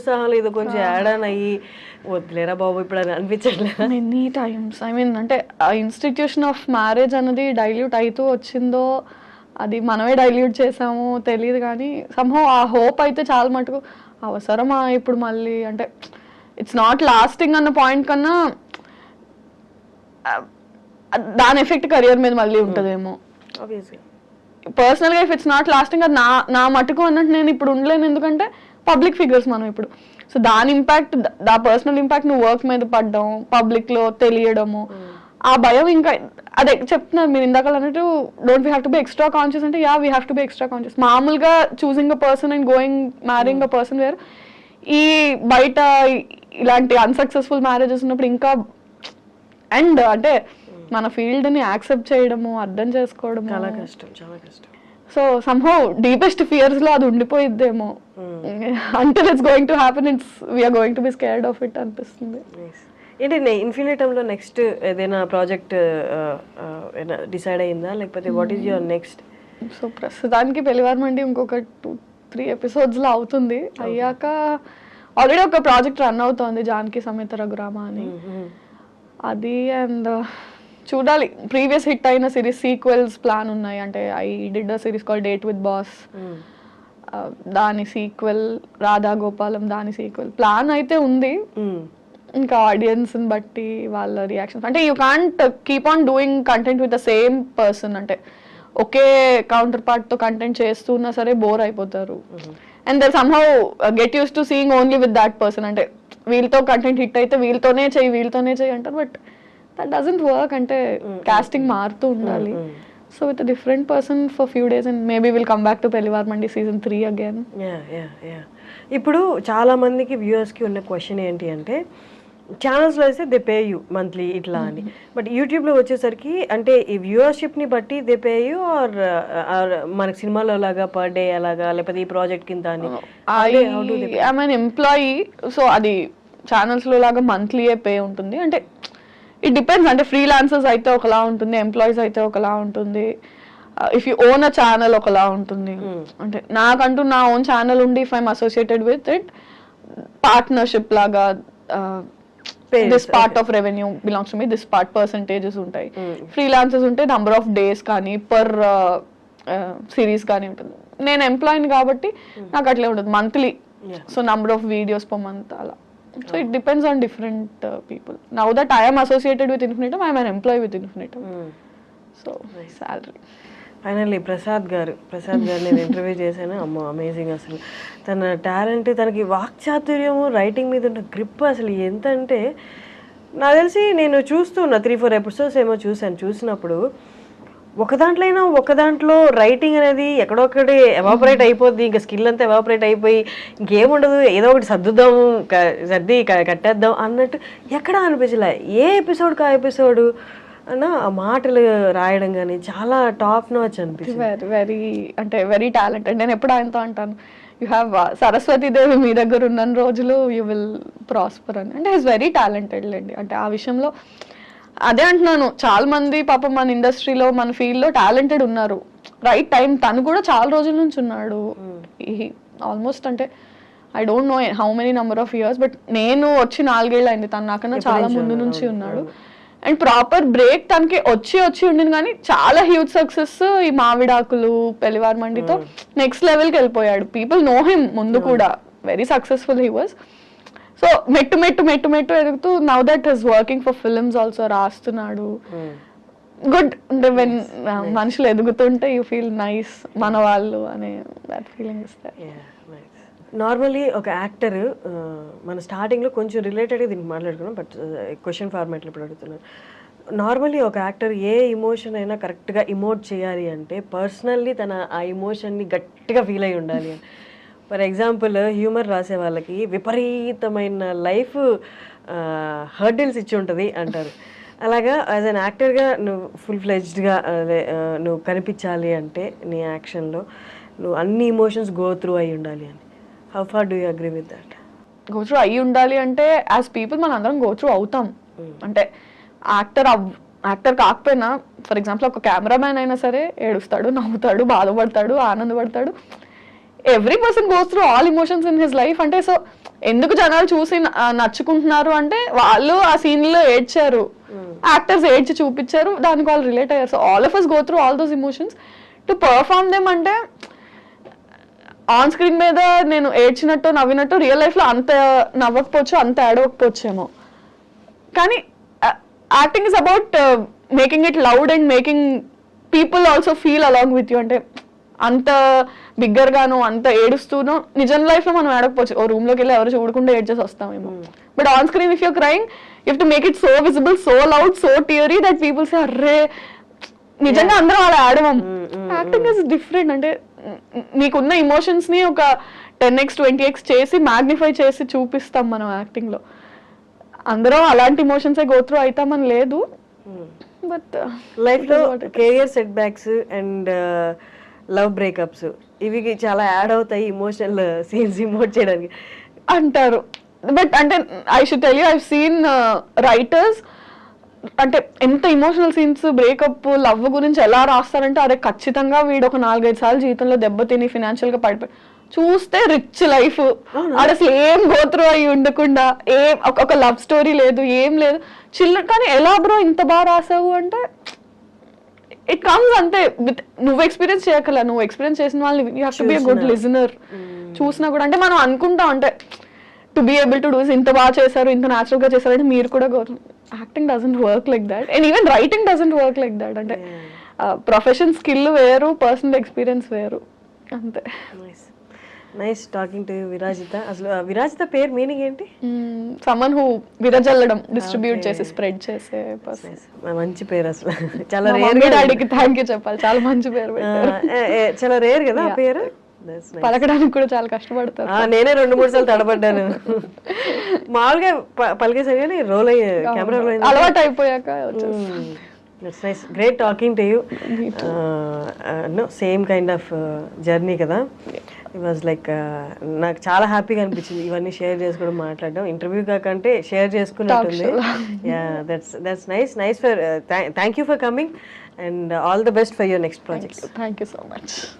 ఉత్సాహంలో ఇది కొంచెం add on అయ్యి వద్దులేరా బాబు ఇప్పుడు అని అనిపించట్లేదు? Many times. ఐ మీన్ అంటే ఆ ఇన్స్టిట్యూషన్ ఆఫ్ మ్యారేజ్ అనేది డైల్యూట్ అవుతూ వచ్చిందో అది మనమే డైల్యూట్ చేసామో తెలియదు, కానీ సంహౌ ఆ హోప్ అయితే చాలా మటుకు అవసరమా ఇప్పుడు మళ్ళీ అంటే ఇట్స్ నాట్ లాస్టింగ్ అన్న పాయింట్ కన్నా దాని ఎఫెక్ట్ కెరియర్ మీద మళ్ళీ ఉంటుందేమో. పర్సనల్గా ఇఫ్ ఇట్స్ నాట్ లాస్టింగ్ అది నా మటుకు అన్నట్టు నేను ఇప్పుడు ఉండలేను, ఎందుకంటే పబ్లిక్ ఫిగర్స్ మనం ఇప్పుడు. సో దాని ఇంపాక్ట్, దా పర్సనల్ ఇంపాక్ట్ నువ్వు వర్క్ మీద పడ్డం, పబ్లిక్లో తెలియడము, ఆ భయం ఇంకా అదే చెప్తున్నారు మీరు ఇందాక అన్నట్టు don't we have to be extra conscious అంటే yeah we have to be extra conscious. మామూలుగా choosing a person and going marrying a person వేరు, ఈ బయట ఇలాంటి అన్సక్సెస్ఫుల్ మ్యారేజెస్ ఉన్నప్పుడు ఇంకా అండ్ అంటే మన ఫీల్డ్ ని యాక్సెప్ట్ చేయడము, అర్థం చేసుకోవడం చాలా కష్టం, చాలా కష్టం. సో సమ్హౌ డీపెస్ట్ ఫియర్స్ లో అది ఉండిపోయిద్దేమో. Until it's going to happen it's we're going to be scared of it అనిపిస్తుంది. ఏంటి ఇన్ఫినిటంలో నెక్స్ట్ ఏదైనా ప్రాజెక్ట్ డిసైడ్ అయిందా, లేకపోతే what is your next? So ప్రస్తుతానికి పెళ్లివారమండి ఇంకొక 2-3 ఎపిసోడ్స్ లో అవుతుంది. అయ్యాక ఆల్రెడీ ఒక ప్రాజెక్ట్ రన్ అవుతోంది, జానకి సమేత రఘురామ అని. అది అండ్ చూడాలి, ప్రీవియస్ హిట్ అయిన సిరీస్ సీక్వెల్స్ ప్లాన్ ఉన్నాయి. అంటే I did a series call date with boss, దాని సీక్వెల్, రాధా గోపాలం దాని సీక్వెల్ ప్లాన్ అయితే ఉంది. ఇంకా ఆడియన్స్ బట్టి వాళ్ళ రియాక్షన్స్, అంటే you can't keep on doing content with the same person. అంటే ఒకే కౌంటర్ పార్ట్ తో కంటెంట్ చేస్తున్నా సరే బోర్ అయిపోతారు. And they somehow get used to seeing only with that person. అంటే వీళ్ళతో కంటెంట్ హిట్ అయితే వీళ్ళతోనే చెయ్యి అంటారు, బట్ దట్ డజంట్ వర్క్. అంటే కాస్టింగ్ మారుతూ ఉండాలి. So with different person for few days and maybe will come back to Pellivaramandi season 3 again. ఇప్పుడు చాలా మందికి వ్యూవర్స్కి ఉన్న క్వశ్చన్ ఏంటి అంటే, ఛానల్స్లో అయితే దే పే యూ మంత్లీ ఇట్లా అని, బట్ యూట్యూబ్లో వచ్చేసరికి అంటే ఈ వ్యూవర్షిప్ని బట్టి దే పే యూ ఆర్ మనకి సినిమాలో లాగా పర్ డే అలాగా, లేకపోతే ఈ ప్రాజెక్ట్ కింద అని? ఐఎమ్ అన్ ఎంప్లాయీ, సో అది ఛానల్స్లో లాగా మంత్లీయే పే ఉంటుంది. అంటే ఇట్ డిపెండ్స్, అంటే ఫ్రీలాన్సర్స్ అయితే ఒకలా ఉంటుంది, ఎంప్లాయీస్ అయితే ఒకలా ఉంటుంది, if you own a channel ఒకలా ఉంటుంది. అంటే నాకంటూ నా ఓన్ ఛానల్ ఉండి if I'm associated with it partnership లాగా this part of revenue belongs to me, this part percentages ఉంటాయి. ఫ్రీలాన్సర్స్ ఉంటే నంబర్ ఆఫ్ డేస్ కానీ పర్ సిరీస్ కానీ ఉంటుంది. నేను ఎంప్లాయీని కాబట్టి నాకు అట్లే ఉంటుంది monthly, so number of videos per month అలా. So it depends on different people. Now that I am associated with Infinitum, I am an employee with Infinitum. So salary. Finally Prasad గారు నేను ఇంటర్వ్యూ చేశాను. అమ్మో అమేజింగ్, అసలు తన talent, తనకి వాక్చాతుర్యము, writing మీద ఉన్న గ్రిప్ అసలు ఎంత అంటే, నాకు తెలిసి నేను చూస్తున్నా 3-4 ఎపిసోడ్స్ ఏమో చూసినప్పుడు ఒక దాంట్లో రైటింగ్ అనేది ఎక్కడొక్కడే ఎవాపరేట్ అయిపోద్ది, ఇంకా స్కిల్ అంతా ఎవాపరేట్ అయిపోయి ఇంకేముండదు, ఏదో ఒకటి సర్ది కట్టేద్దాం అన్నట్టు ఎక్కడా అనిపించలే. ఏ ఎపిసోడ్కి ఆ ఎపిసోడ్ అన్న ఆ మాటలు రాయడం కానీ చాలా టాప్ నాచ్ అనిపిస్తుంది. వెరీ అంటే వెరీ టాలెంటెడ్. నేను ఎప్పుడు ఆయనతో అంటాను, యూ హ్యావ్ సరస్వతి దేవి మీ దగ్గర ఉన్న రోజులు యూ విల్ ప్రాస్పర్ అని. అంటే ఈజ్ వెరీ టాలెంటెడ్ లేండి. అంటే ఆ విషయంలో అదే అంటున్నాను, చాలా మంది పాపం మన ఇండస్ట్రీలో మన ఫీల్డ్లో టాలెంటెడ్ ఉన్నారు. రైట్ టైం, తను కూడా చాలా రోజుల నుంచి ఉన్నాడు. ఆల్మోస్ట్ అంటే I don't know how many number of years, but నేను వచ్చి 4 ఏళ్ళు అయింది, తను నాకన్నా చాలా ముందు నుంచి ఉన్నాడు. అండ్ ప్రాపర్ బ్రేక్ తనకి వచ్చి ఉండింది, కానీ చాలా హ్యూజ్ సక్సెస్ ఈ మావిడాకులు, పెళ్లివారమండితో నెక్స్ట్ లెవెల్కి వెళ్ళిపోయాడు. పీపుల్ నో హిమ్ ముందు కూడా, very successful he was. So మెట్టు ఎదుగుతూ now that is working for films also, రాస్తున్నాడు. గుడ్. అంటే వెన్ మనుషులు ఎదుగుతుంటే యూ ఫీల్ నైస్, మన వాళ్ళు అనే దట్ ఫీలింగ్ ఇస్తారు. నార్మల్లీ ఒక యాక్టర్, మన స్టార్టింగ్లో కొంచెం రిలేటెడ్గా దీనికి మాట్లాడుకున్నాం, బట్ క్వశ్చన్ ఫార్మాట్లో ఇప్పుడు అడుగుతున్నాను. నార్మల్లీ ఒక యాక్టర్ ఏ ఇమోషన్ అయినా కరెక్ట్గా ఇమోట్ చేయాలి అంటే పర్సనల్లీ తన ఆ ఇమోషన్ని గట్టిగా ఫీల్ అయి ఉండాలి అని. ఫర్ ఎగ్జాంపుల్ హ్యూమర్ రాసే వాళ్ళకి విపరీతమైన లైఫ్ హర్డిల్స్ ఇచ్చి ఉంటుంది అంటారు. అలాగా యాజ్ అన్ యాక్టర్గా నువ్వు ఫుల్ ఫ్లెడ్జ్డ్గా నువ్వు కనిపించాలి అంటే నీ యాక్షన్లో నువ్వు అన్ని ఇమోషన్స్ గో త్రూ అయి ఉండాలి అని. How far do you agree with that? Go through అయ్యి ఉండాలి అంటే యాజ్ పీపుల్ మనం అందరం గో త్రూ అవుతాం. అంటే యాక్టర్ కాకపోయినా, ఫర్ ఎగ్జాంపుల్ ఒక కెమెరామ్యాన్ అయినా సరే ఏడుస్తాడు, నవ్వుతాడు, బాధపడతాడు, ఆనందపడతాడు. Every person goes through all emotions in his life. అంటే సో ఎందుకు జనాలు చూసి నచ్చుకుంటున్నారు అంటే వాళ్ళు ఆ సీన్ లో ఏడ్చారు, యాక్టర్స్ ఏడ్చి చూపించారు, దానికి వాళ్ళు రిలేట్ అయ్యారు. So all of us go through all those emotions to perform them. అంటే ఆన్ స్క్రీన్ మీద నేను ఏడ్చినట్టు నవ్వినట్టు రియల్ లైఫ్ లో అంత నవ్వకపోవచ్చు, అంత ఏడవకపోవచ్చేమో. కానీ acting is about making it loud and making people also feel along with you. అంటే అంత బిగ్గర్ గాను అంత ఏడుస్తూనో నిజం లైఫ్ లో మనం ఏడకపోవచ్చు, ఓ రూమ్ లోకి వెళ్ళి ఎవరు చూడకుండా ఏడ్చేసి వస్తామేమో. But on screen if you're crying you have to make it so visible, so loud, so teary that people say అర్రే నిజంగా అందరం అలా ఆడవం. Acting is different. అంటే నీకున్న ఎమోషన్స్ ని ఒక 10x 20x చేసి మ్యాగ్నిఫై చేసి చూపిస్తాం మనం యాక్టింగ్ లో. అందరం అలాంటి ఎమోషన్స్ గో త్రూ అవుతామని లేదు. బట్ లైఫ్ లో career set backs and love breakups ఇవి చాలా యాడ్ అవుతాయి ఇమోషనల్ సీన్స్ ఇమోట్ చేయడానికి అంటారు. బట్ అంటే I should tell you, I seen writers అంటే ఎంత ఇమోషనల్ సీన్స్ బ్రేకప్ లవ్ గురించి ఎలా రాస్తారంటే అదే ఖచ్చితంగా వీడు ఒక 4-5 సార్లు జీవితంలో దెబ్బతిని ఫినాన్షియల్ గా పడిపోయి చూస్తే రిచ్ లైఫ్, అది అసలు ఏం గోత్రు అయి ఉండకుండా ఏం ఒక లవ్ స్టోరీ లేదు, ఏం లేదు, చిల్లర. కానీ ఎలా బ్రో ఇంత బాగా రాసావు అంటే ఇట్ కమ్స్ అంతే. నువ్వు ఎక్స్పీరియన్స్ చేయగల, నువ్వు ఎక్స్పీరియన్స్ చేసిన వాళ్ళని you have to B a good listener. చూసినా కూడా అంటే మనం అనుకుంటాం అంటే to be able to do ఇంత బాగా చేశారు, ఇంత న్యాచురల్ గా చేశారు అంటే మీరు కూడా acting doesn't work like that and even writing doesn't work like that. అంటే ప్రొఫెషన్ స్కిల్ వేరు, పర్సనల్ ఎక్స్పీరియన్స్ వేరు అంతే. Nice talking to Virajitha. అసలు విరాజిత పేరు మీనింగ్ ఏంటి? సమ్మన్ హూ విరజల్లడం, డిస్ట్రిబ్యూట్ చేసి స్ప్రెడ్ చేసే పర్సన్. మంచి పేరు అసలు. చాలా రేర్ గా డాడీకి థ్యాంక్ యూ చెప్పాలి, చాలా మంచి పేరు పెట్టారు. చాలా రేర్ కదా ఆ పేరు, పలకడానికి కూడా చాలా కష్టపడతారు. నేనే 2-3 సార్లు తడబడ్డాను. మామూలుగా పలికేసాను కానీ రోల్ అయ్యే కెమెరా రోల్ అయింది, అలవాటు అయిపోయాక. That's nice. Great talking to you. No, same kind of journey కదా. It was like నాకు చాలా హ్యాపీగా అనిపించింది ఇవన్నీ షేర్ చేసుకోవడం, మాట్లాడడం. ఇంటర్వ్యూ కాకంటే షేర్ చేసుకున్నట్టుంది. Yeah, that's nice for thank you for coming and all the best for your next projects. Thank you so much.